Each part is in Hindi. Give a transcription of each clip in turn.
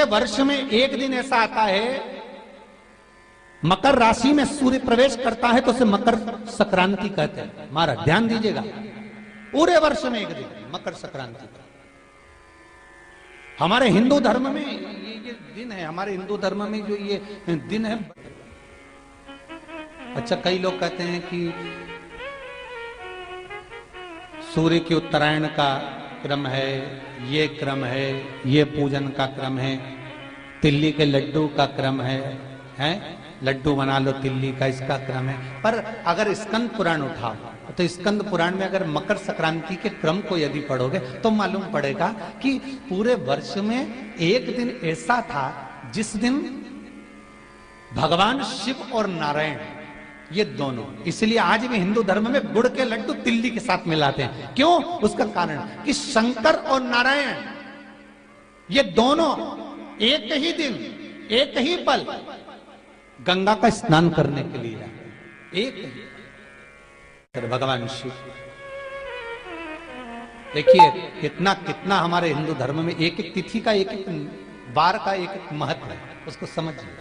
वर्ष में एक दिन ऐसा आता है, मकर राशि में सूर्य प्रवेश करता है तो उसे मकर संक्रांति कहते हैं। महाराज ध्यान दीजिएगा, पूरे वर्ष में एक दिन मकर संक्रांति। हमारे हिंदू धर्म में ये दिन है, हमारे हिंदू धर्म में जो ये दिन है। अच्छा, कई लोग कहते हैं कि सूर्य की उत्तरायण का क्रम है, ये क्रम है, ये पूजन का क्रम है, तिल्ली के लड्डू का क्रम है, लड्डू बना लो तिल्ली का, इसका क्रम है। पर अगर स्कंद पुराण उठाओ तो स्कंद पुराण में अगर मकर संक्रांति के क्रम को यदि पढ़ोगे तो मालूम पड़ेगा कि पूरे वर्ष में एक दिन ऐसा था जिस दिन भगवान शिव और नारायण ये दोनों, इसलिए आज भी हिंदू धर्म में गुड़ के लड्डू तिल्ली के साथ मिलाते हैं। क्यों? उसका कारण कि शंकर और नारायण ये दोनों एक ही दिन एक ही पल गंगा का स्नान करने के लिए आए, एक ही। भगवान शिव, देखिए कितना कितना हमारे हिंदू धर्म में एक एक तिथि का, एक एक बार का एक एक महत्व है, उसको समझिए।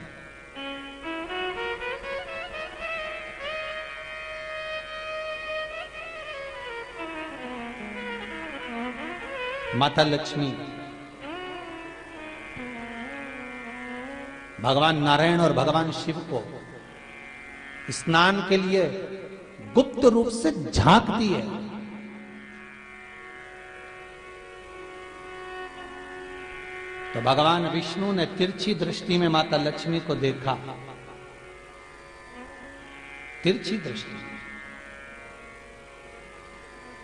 माता लक्ष्मी, भगवान नारायण और भगवान शिव को स्नान के लिए गुप्त रूप से झांकती है। तो भगवान विष्णु ने तिरछी दृष्टि में माता लक्ष्मी को देखा, तिरछी दृष्टि।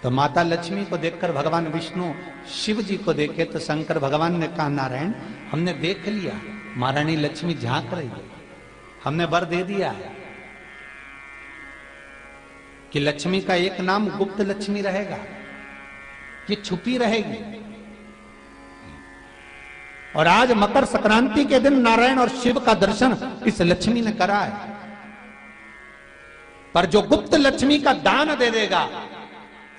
तो माता लक्ष्मी को देखकर भगवान विष्णु शिव जी को देखे तो शंकर भगवान ने कहा, नारायण हमने देख लिया, महारानी लक्ष्मी झांक रही है, हमने वर दे दिया है कि लक्ष्मी का एक नाम गुप्त लक्ष्मी रहेगा, ये छुपी रहेगी। और आज मकर संक्रांति के दिन नारायण और शिव का दर्शन इस लक्ष्मी ने करा है। पर जो गुप्त लक्ष्मी का दान दे देगा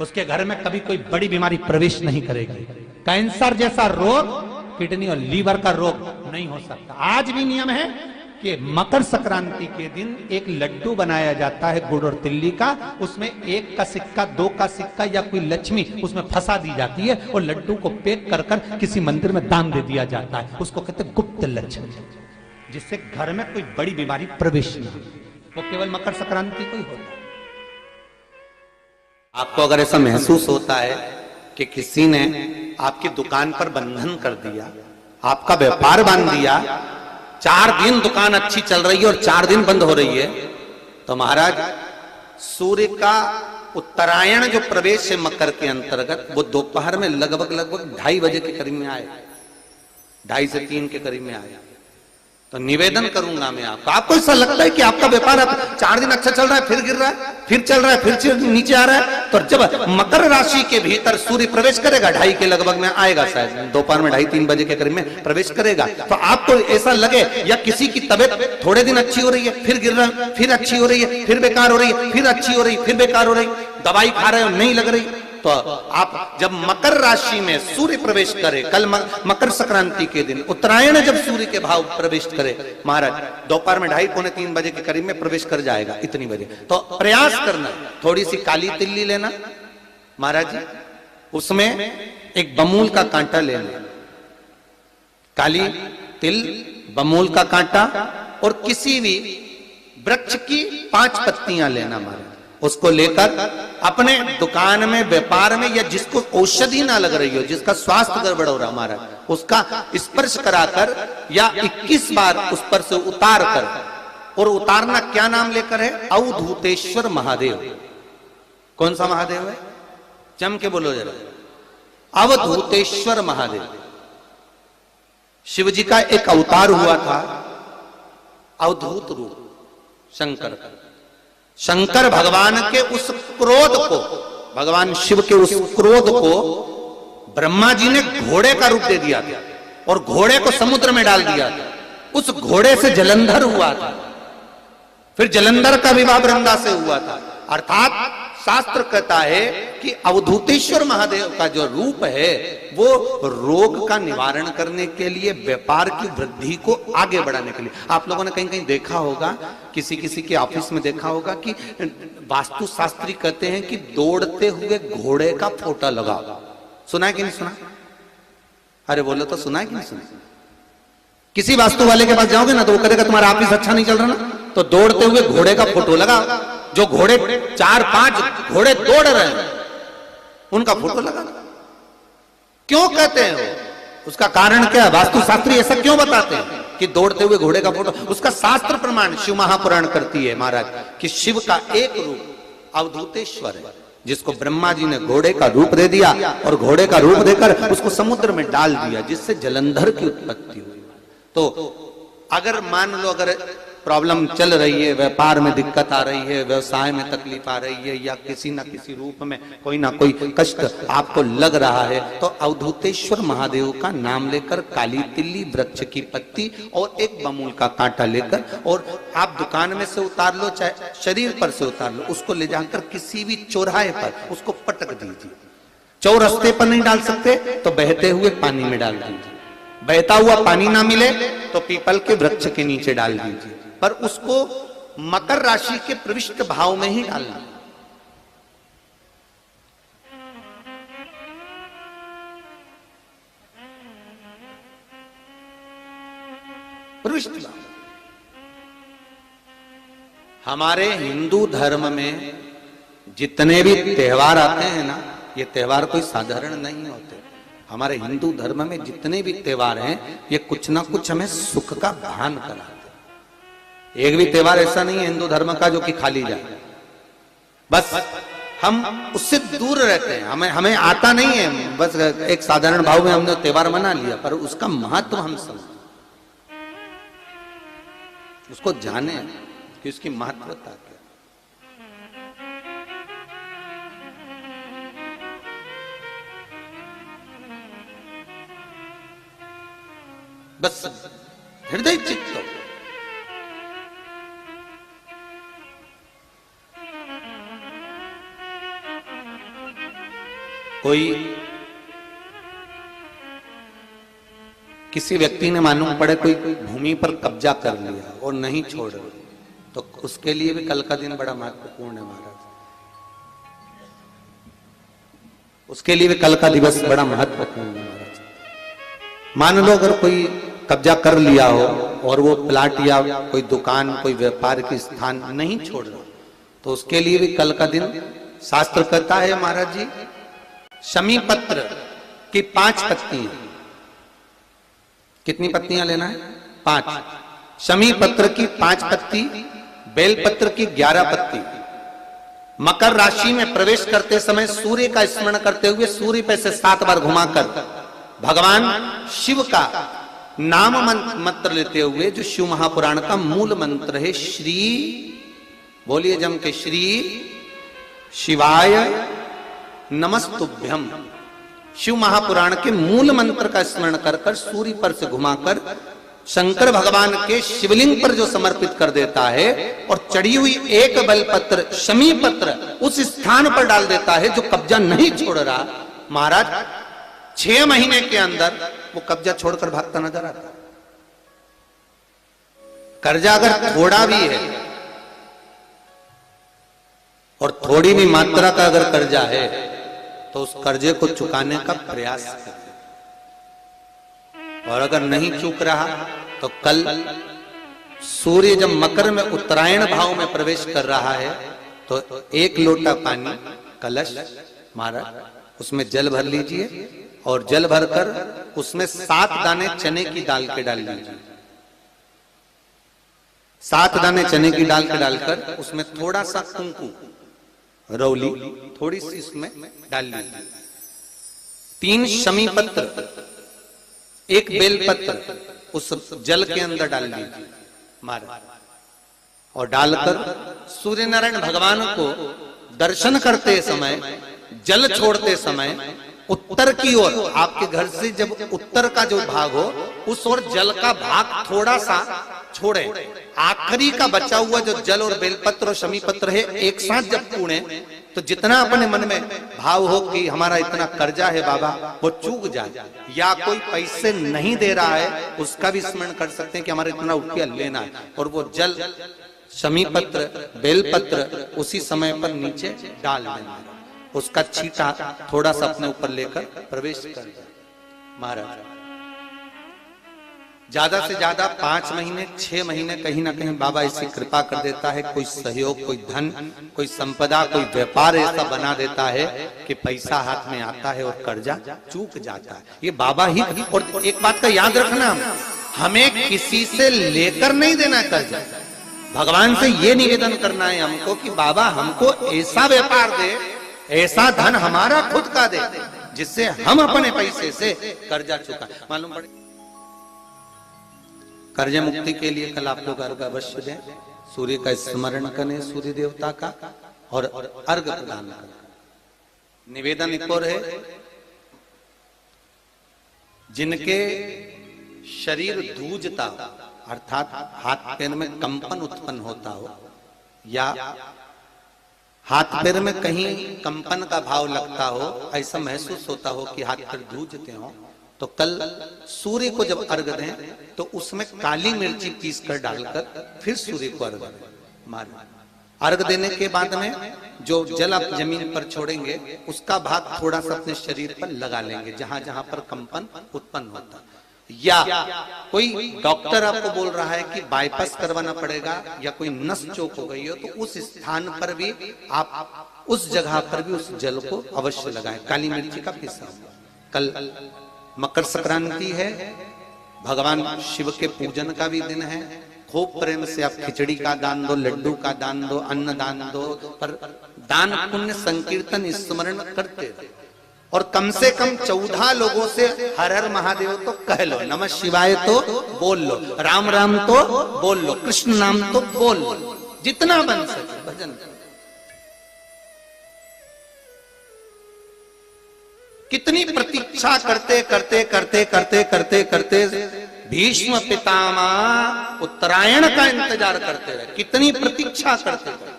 उसके घर में कभी कोई बड़ी बीमारी प्रवेश नहीं करेगी। कैंसर जैसा रोग, किडनी और लीवर का रोग नहीं हो सकता। आज भी नियम है कि मकर संक्रांति के दिन एक लड्डू बनाया जाता है गुड़ और तिल्ली का, उसमें 1 का सिक्का, 2 का सिक्का या कोई लक्ष्मी उसमें फंसा दी जाती है और लड्डू को पैक कर कर किसी मंदिर में दान दे दिया जाता है। उसको कहते हैं गुप्त लक्ष्मी, जिससे घर में कोई बड़ी बीमारी प्रवेश न हो। वो केवल मकर संक्रांति को ही होता है। आपको अगर ऐसा महसूस होता है कि किसी ने आपकी दुकान पर बंधन कर दिया, आपका व्यापार बांध दिया, 4 दिन दुकान अच्छी चल रही है और 4 दिन बंद हो रही है, तो महाराज सूर्य का उत्तरायण जो प्रवेश है मकर के अंतर्गत, वो दोपहर में लगभग 2:30 बजे के करीब में आए, 2:30 से 3 के करीब में आए। तो निवेदन करूंगा मैं आपको ऐसा लगता है कि आपका व्यापार 4 दिन अच्छा चल रहा है, फिर गिर रहा है, फिर चल रहा है, फिर नीचे आ रहा है, तो जब मकर राशि के भीतर सूर्य प्रवेश करेगा 2:30 के लगभग में आएगा, शायद दोपहर में 2:30-3 बजे के करीब में प्रवेश करेगा, तो आपको ऐसा लगे या किसी की तबियत थोड़े दिन अच्छी हो रही है, फिर गिर रहा है, फिर अच्छी हो रही है, फिर बेकार हो रही है, फिर अच्छी हो रही है, फिर बेकार हो रही, दवाई खा रहे हो नहीं लग रही, तो आप जब मकर राशि में सूर्य प्रवेश करे, कल मकर संक्रांति के दिन उत्तरायण जब सूर्य के भाव प्रवेश करे, महाराज दोपहर में 2:30-3 बजे के करीब में प्रवेश कर जाएगा, इतनी बजे। तो प्रयास करना, थोड़ी सी काली तिल्ली लेना महाराज जी, उसमें एक बमूल का कांटा लेना, काली तिल, बमूल का कांटा और किसी भी वृक्ष की 5 पत्तियां लेना महाराज, उसको लेकर अपने दुकान में, व्यापार में, या जिसको औषधि ना लग रही हो, जिसका स्वास्थ्य गड़बड़ हो रहा हमारा, उसका स्पर्श कराकर या 21 बार उस पर से उतार कर, और उतारना क्या नाम लेकर है? अवधूतेश्वर महादेव। कौन सा महादेव है? जम के बोलो जरा, अवधूतेश्वर महादेव। शिव जी का एक अवतार हुआ था, अवधूत रूप शंकर का। शंकर भगवान के उस क्रोध को, भगवान शिव के उस क्रोध को ब्रह्मा जी ने घोड़े का रूप दे दिया था और घोड़े को समुद्र में डाल दिया था। उस घोड़े से जलंधर हुआ था, फिर जलंधर का विवाह वृंदा से हुआ था, अर्थात शास्त्र कहता है कि अवधूतेश्वर महादेव का जो रूप है वो रोग का निवारण करने के लिए, व्यापार की वृद्धि को आगे बढ़ाने के लिए। आप लोगों ने कहीं कहीं देखा होगा, किसी किसी के ऑफिस में देखा होगा कि वास्तु शास्त्री कहते हैं कि दौड़ते हुए घोड़े का फोटो लगाओ। सुना है कि नहीं सुना? अरे बोलो तो, सुना है कि नहीं सुना? किसी वास्तु वाले के पास जाओगे ना तो वो कहेगा तुम्हारा ऑफिस अच्छा नहीं चल रहा ना, तो दौड़ते हुए घोड़े का फोटो लगाओ। जो घोड़े 4-5 घोड़े दौड़ रहे हैं उनका फोटो लगा। क्यों कहते हैं वो? उसका कारण क्या है? वास्तु शास्त्री ऐसा क्यों बताते हैं कि दौड़ते हुए घोड़े का फोटो? उसका शास्त्र प्रमाण शिव महापुराण करती है महाराज कि शिव का एक रूप अवधूतेश्वर है, जिसको ब्रह्मा जी ने घोड़े का रूप दे दिया और घोड़े का रूप देकर उसको समुद्र में डाल दिया, जिससे जलंधर की उत्पत्ति हुई। तो अगर मान लो अगर प्रॉब्लम चल रही है, व्यापार में दिक्कत आ रही है, व्यवसाय में तकलीफ आ रही है, या किसी ना किसी रूप में कोई ना कोई कष्ट आपको लग रहा है, तो अवधूतेश्वर महादेव का नाम लेकर काली तिल्ली वृक्ष की पत्ती और एक बमूल का कांटा लेकर, और आप दुकान में से उतार लो चाहे शरीर पर से उतार लो, उसको ले जाकर किसी भी चौराहे पर उसको पटक दीजिए। चौरस्ते पर नहीं डाल सकते तो बहते हुए पानी में डाल दीजिए। बहता हुआ पानी ना मिले तो पीपल के वृक्ष के नीचे डाल दीजिए, पर उसको मकर राशि के प्रविष्ट भाव में ही डालना। प्रविष्ट भाव। हमारे हिंदू धर्म में जितने भी त्योहार आते हैं ना, ये त्योहार कोई साधारण नहीं होते। हमारे हिंदू धर्म में जितने भी त्योहार हैं ये कुछ ना कुछ हमें सुख का भान कराते। एक भी त्योहार ऐसा नहीं है हिंदू धर्म का जो कि खाली जाए। बस हम उससे दूर रहते हैं, हमें आता नहीं है, बस एक साधारण भाव में हमने त्योहार मना लिया, पर उसका महत्व हम समझें, उसको जाने कि उसकी महत्वता क्या। बस हृदय चित्त हो। कोई किसी व्यक्ति ने मालूम पड़े कोई भूमि पर कब्जा कर लिया और नहीं छोड़ रहे, तो उसके लिए भी कल का दिन बड़ा महत्वपूर्ण है महाराज। उसके लिए भी कल का दिवस बड़ा महत्वपूर्ण है महाराज। मान लो अगर कोई कब्जा कर लिया हो और वो प्लाट या कोई दुकान, कोई व्यापार की स्थान नहीं छोड़ रहा, तो उसके लिए भी कल का दिन शास्त्र कहता है महाराज जी, शमी पत्र की 5 पत्तियां। कितनी पत्तियां लेना है? 5। शमी पत्र की 5 पत्ती, बेल पत्र की 11 पत्ती। मकर राशि में प्रवेश करते समय सूर्य का स्मरण करते हुए सूर्य पे से 7 बार घुमाकर भगवान शिव का नाम मंत्र लेते हुए, जो शिव महापुराण का मूल मंत्र है, श्री, बोलिए जम के, श्री शिवाय नमस्तुभ्यम। शिव महापुराण के मूल मंत्र का स्मरण कर कर सूर्य पर से घुमाकर शंकर भगवान के शिवलिंग पर जो समर्पित कर देता है, और चढ़ी हुई एक बेलपत्र शमी पत्र उस स्थान पर डाल देता है जो कब्जा नहीं छोड़ रहा, महाराज 6 महीने के अंदर वो कब्जा छोड़कर भागता नजर आता। कर्जा अगर थोड़ा भी है और थोड़ी भी मात्रा का अगर कर्जा है तो उस कर्जे को चुकाने का प्रयास करें, और अगर नहीं चूक रहा तो कल सूर्य जब मकर में उत्तरायण भाव में प्रवेश कर रहा है तो 1 लोटा पानी कलश महाराज उसमें जल भर लीजिए, और जल भरकर उसमें 7 दाने चने की दाल के डाल लीजिए। 7 दाने चने की दाल के डालकर उसमें थोड़ा सा कुंकू रौली थोड़ी सी इसमें डाल लीजिए। 3 शमी पत्र, 1 बेल पत्र उस जल के अंदर डाल लीजिए महाराज, और डालकर सूर्य नारायण भगवान को दर्शन करते समय, जल छोड़ते समय उत्तर की ओर, आपके घर से जब उत्तर का जो भाग हो उस ओर जल का भाग थोड़ा सा छोड़े। आखिरी का बचा हुआ जो जल और बेलपत्र और शमी पत्र है एक साथ जब पूणे तो जितना अपने मन में भाव हो कि हमारा इतना कर्जा है बाबा, वो चूक जाए, या कोई पैसे नहीं दे रहा है उसका भी स्मरण कर सकते हैं कि हमारा इतना रुपया लेना है, और वो जल, शमी पत्र, बेलपत्र उसी समय पर नीचे डाल देना, उसका छींटा थोड़ा सा अपने ऊपर लेकर प्रवेश कर दे। महाराज ज्यादा से ज्यादा 5 महीने 6 महीने कहीं ना कहीं बाबा ऐसी कृपा कर देता है, कोई सहयोग, कोई धन, कोई संपदा, कोई व्यापार ऐसा बना देता है कि पैसा हाथ में आता है और कर्जा चूक जाता है। ये बाबा ही। और एक बात का याद रखना, हमें किसी से लेकर नहीं देना कर्जा, भगवान से ये निवेदन करना है हमको कि बाबा हमको ऐसा व्यापार दे, ऐसा धन हमारा खुद का दे जिससे हम अपने पैसे से कर्जा चुका। मालूम पड़े कर्ज मुक्ति के लिए कल आप लोग अर्घ अवश्य दें, सूर्य का स्मरण करें, सूर्य देवता का, और अर्घ प्रदान करें। निवेदन एक और है, जिनके शरीर धूजता अर्थात हाथ पैर में कंपन उत्पन्न होता हो, या हाथ पैर में कहीं कंपन का भाव लगता हो, ऐसा महसूस होता हो कि हाथ पैर धूजते हो, तो कल सूर्य को जब अर्घ दें तो उसमें काली मिर्ची पीस कर डालकर फिर सूर्य को अर्घ मारें। अर्घ देने के बाद में जो जल आप जमीन पर छोड़ेंगे उसका भाग थोड़ा सा अपने शरीर पर लगा लेंगे जहां जहां पर कंपन उत्पन्न होता। या कोई डॉक्टर आपको बोल रहा है कि बाईपास करवाना पड़ेगा या कोई नस चोक हो गई हो, तो उस स्थान पर भी आप उस जगह पर भी उस जल को अवश्य लगाएं, काली मिर्ची का पिसा। कल मकर संक्रांति है, भगवान शिव के पूजन का भी दिन है। खूब प्रेम से आप खिचड़ी का दान दो, लड्डू का दान दो, अन्न दान दो, पर दान पुण्य संकीर्तन स्मरण करते रहो। और कम से कम 14 लोगों से हर हर महादेव तो कह लो, नमः शिवाय तो बोल लो, राम राम तो बोल लो, कृष्ण नाम तो बोल लो, जितना बन सके भजन। कितनी प्रतीक्षा करते करते करते करते करते करते भीष्म पितामह उत्तरायण का इंतजार करते रहे, कितनी प्रतीक्षा करते करते।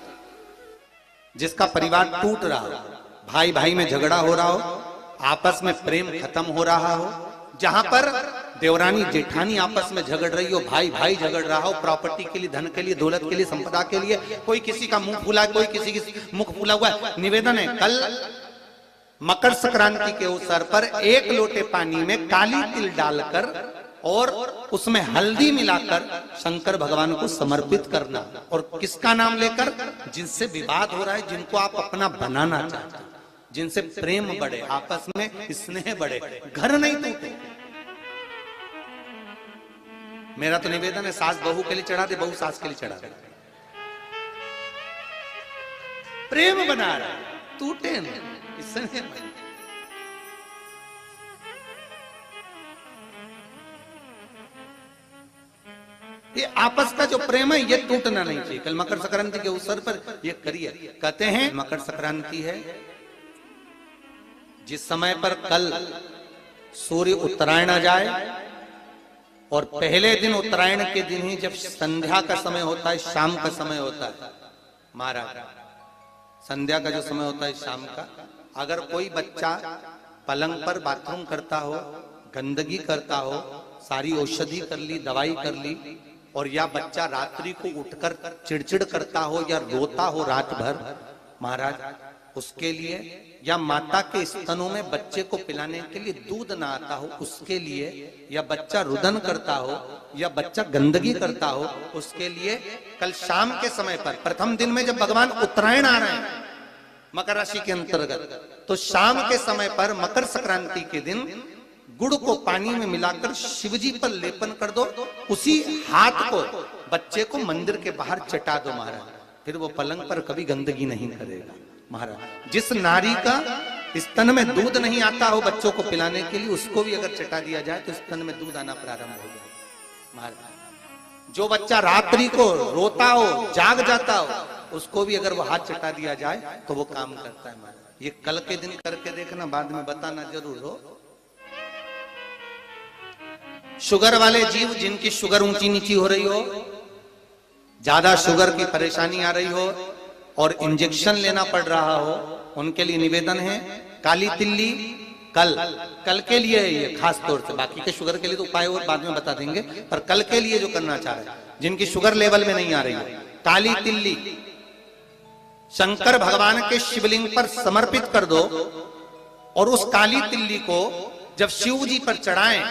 जिसका परिवार टूट रहा हो, भाई भाई में झगड़ा हो रहा हो, आपस में प्रेम खत्म हो रहा हो, जहां पर देवरानी जेठानी आपस में झगड़ रही हो, भाई भाई झगड़ रहा हो, प्रॉपर्टी के लिए, धन के लिए, दौलत के लिए, संपदा के लिए, कोई किसी का मुंह फूला, कोई किसी की मुख फूला हुआ है। निवेदन है, कल मकर संक्रांति के अवसर पर 1 लोटे पानी में काली तिल डालकर और उसमें हल्दी मिलाकर शंकर भगवान को समर्पित करना, और किसका नाम लेकर? जिनसे विवाद हो रहा है, जिनको आप अपना बनाना चाहते हैं, जिनसे प्रेम बढ़े, आपस में स्नेह बढ़े, घर नहीं टूटे। मेरा तो निवेदन है, सास बहू के लिए चढ़ा दे, बहू सास के लिए चढ़ा दे, प्रेम बना रहा है, टूटे नहीं। ये आपस का जो प्रेम है ये टूटना नहीं चाहिए। कल मकर संक्रांति के अवसर पर ये करिए। कहते हैं मकर संक्रांति है जिस समय पर कल सूर्य उत्तरायण आ जाए, और पहले दिन उत्तरायण के दिन ही जब संध्या का समय होता है, शाम का समय होता है महाराज, संध्या का जो समय होता है शाम का, अगर कोई बच्चा पलंग पर बाथरूम करता हो, गंदगी करता हो, सारी औषधि कर ली, दवाई कर ली, और या बच्चा रात्रि को उठकर चिड़चिड़ करता हो या रोता हो रात भर महाराज, उसके लिए, या माता के स्तनों में बच्चे को पिलाने के लिए दूध ना आता हो उसके लिए, या बच्चा रुदन करता हो, या बच्चा गंदगी करता हो, उसके लिए कल शाम के समय पर, प्रथम दिन में जब भगवान उत्तरायण आ रहे हैं मकर राशि के अंतर्गत, तो शाम के समय पर मकर संक्रांति के दिन गुड़ को पानी में मिलाकर शिवजी पर लेपन कर दो, उसी हाथ को बच्चे को मंदिर के बाहर चटा दो महाराज, फिर वो पलंग पर कभी गंदगी नहीं करेगा महाराज। जिस नारी का स्तन में दूध नहीं आता हो बच्चों को पिलाने के लिए, उसको भी अगर चटा दिया जाए तो स्तन में दूध आना प्रारंभ हो जाए महाराज। जो बच्चा रात्रि को रोता हो, जाग जाता हो, उसको भी अगर वो हाथ चटा दिया जाए तो वो काम करता है महाराज। ये कल के दिन करके देखना, बाद में बताना जरूर हो। शुगर वाले जीव, जिनकी शुगर ऊंची नीची हो रही हो, ज्यादा शुगर की परेशानी आ रही हो, और इंजेक्शन लेना पड़ रहा हो, उनके लिए निवेदन है काली तिल्ली कल के लिए है ये खास तौर से, बाकी के शुगर के लिए तो उपाय और बाद में बता देंगे, पर कल के लिए जो करना चाह रहे हैं, जिनकी शुगर लेवल में नहीं आ रही है, काली तिल्ली शंकर भगवान के शिवलिंग पर समर्पित कर दो और उस काली तिल्ली को जब शिव जी पर चढ़ाएं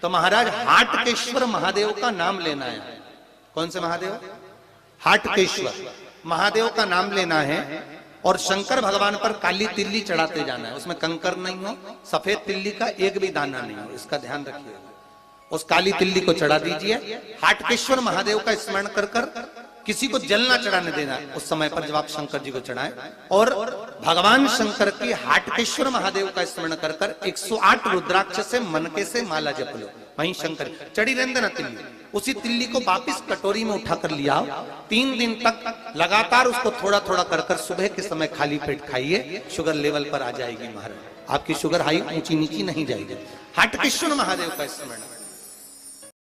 तो महाराज हाटकेश्वर महादेव का नाम लेना है। कौन से महादेव? हाटकेश्वर महादेव का नाम लेना है और शंकर भगवान पर काली तिल्ली चढ़ाते जाना है। उसमें कंकर नहीं हो, सफेद तिल्ली का एक भी दाना नहीं हो, इसका ध्यान रखिए। उस काली तिल्ली को चढ़ा दीजिए। हाटकेश्वर महादेव का स्मरण कर कर किसी को जल ना चढ़ाने देना उस समय पर जब आप शंकर जी को चढ़ाएं, और भगवान शंकर की हाटकेश्वर महादेव का स्मरण कर कर 108 रुद्राक्ष से मनके से माला जप लो। वहीं शंकर चढ़ी रहने ना तिल्ली, उसी तिल्ली को वापिस कटोरी में उठा कर लिया। 3 दिन तक लगातार उसको थोड़ा थोड़ा कर कर सुबह के समय खाली पेट खाइए, शुगर लेवल पर आ जाएगी महाराज, आपकी शुगर हाई ऊंची नीची नहीं जाएगी। हाटकेश्वर महादेव का स्मरण